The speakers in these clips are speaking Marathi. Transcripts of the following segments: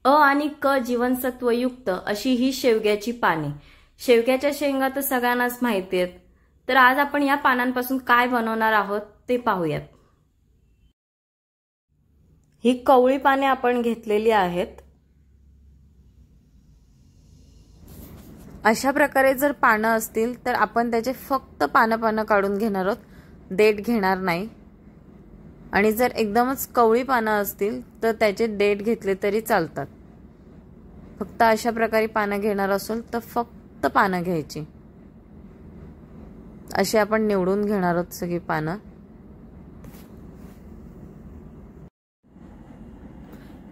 अ आणि क जीवनसत्वयुक्त अशी ही शेवग्याची पाने। शेवग्याच्या शेंगा तर सगळ्यांनाच माहिती आहेत। तर आज आपण या पानांपासून काय बनवणार आहोत ते पाहूयात। ही कवळी पाने आपण घेतलेली आहेत। अशा प्रकारे जर पानं असतील तर आपण त्याचे फक्त पानं काढून घेणार आहोत, देठ घेणार नाही। आणि जर एकदमच कवळी पानं असतील तर त्याचे देठ घेतले तरी चालतात। फक्त अशा प्रकारे पानं घेणार असेल तर फक्त पानं घ्यायची। अशी आपण निवडून घेणार आहोत सगळी पानं।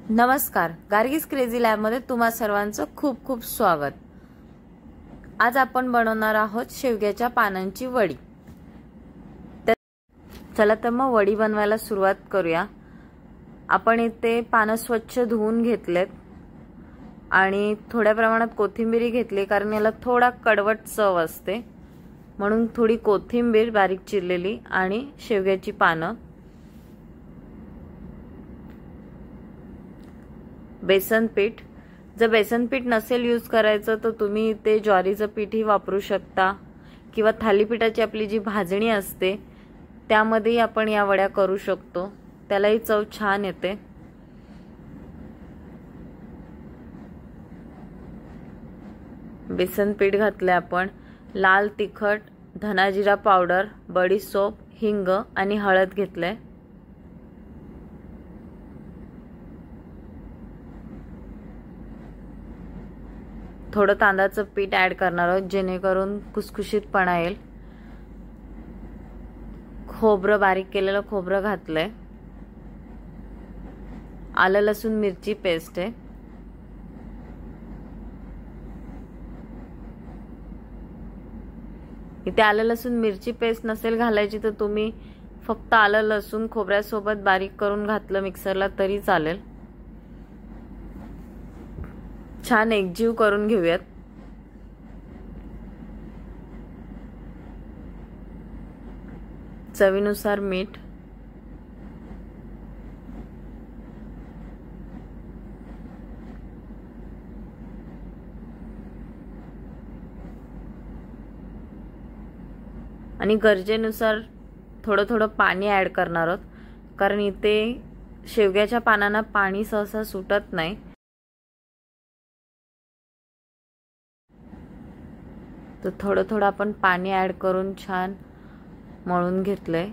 नमस्कार, गार्गीज क्रेझी लॅब मध्ये तुम्हा सर्वांचं खूप खूप स्वागत। आज आपण बनवणार आहोत शेवग्याच्या पानांची वडी। चला तर मग वडी बनवायला सुरुवात करूया। आपण इथे पानं स्वच्छ धुवून घेतलेत आणि थोड्या प्रमाणात कोथिंबीर घेतली, कारण याला थोडा कडवट चव असते म्हणून थोडी कोथिंबीर बारीक चिरलेली आणि शेवग्याची पानं, बेसन पीठ। जर बेसन पीठ नसेल यूज करायचं तर तुम्ही इथे ज्वारीचं पीठही वापरू शकता किंवा थालीपीठाची आपली जी भाजणी असते त्यामध्ये आपण या वड्या करू शकतो, त्यालाही चव छान येते। बेसन पीठ घातले आपण, लाल तिखट, धना जिरा पावडर, बडीशोप, हिंग आणि हळद घेतले। थोडं तांदळाचं पीठ ऍड करणार आहोत जेणेकरून खुसखुशीतपणा येईल। खोबरं, बारीक केलेलं खोबरं घातलंय। आलं लसूण मिरची पेस्ट आहे। इथे आलं लसूण मिरची पेस्ट नसेल घालायची तर तुम्ही फक्त आलं लसूण खोबऱ्यासोबत बारीक करून घातलं मिक्सरला तरी चालेल। छान एकजीव करून घेऊयात। चवीनुसार मीठ, आणि गरजेनुसार थोडं थोडं पाणी ऍड करणार आहोत, कारण इथे शेवग्याच्या पानांना पाणी सहसा सुटत नाही। तर थोडं थोडं आपण पाणी ऍड करून छान मळून घेतलंय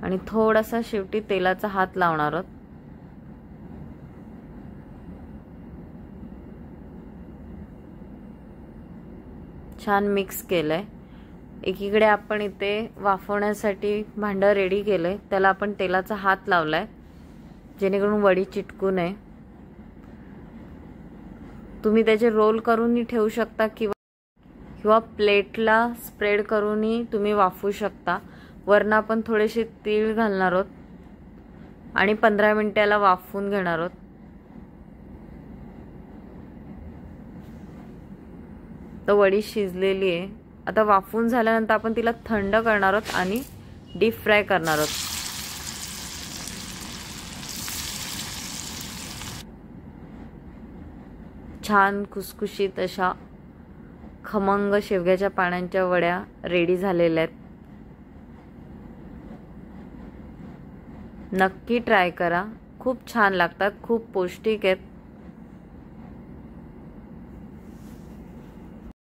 आणि थोडासा शेवटी तेलाचा हात लावणार आहोत। छान मिक्स केलंय। एकीकडे आपण इथे वाफवण्यासाठी भांडं रेडी केलंय, त्याला आपण तेलाचा हात लावलाय जेणेकरून वडी चिटकू नये। तुम्ही त्याचे रोल करूनही ठेवू शकता किंवा प्लेटला स्प्रेड करूनही तुम्ही वाफवू शकता। वरनं आपण थोडेसे तीळ घालणार आहोत आणि 15 मिनिटाला वाफवून घेणार आहोत। तर वडी शिजलेली आहे। आता वाफवून झाल्यानंतर आपण तिला थंड करणार आहोत आणि डीप फ्राय करणार आहोत। छान खुसखुशीत अशा खमंग शेवग्याच्या पानांच्या वड्या रेडी झालेल्या आहेत। नक्की ट्राय करा, खूप छान लागतात, खूप पौष्टिक आहेत।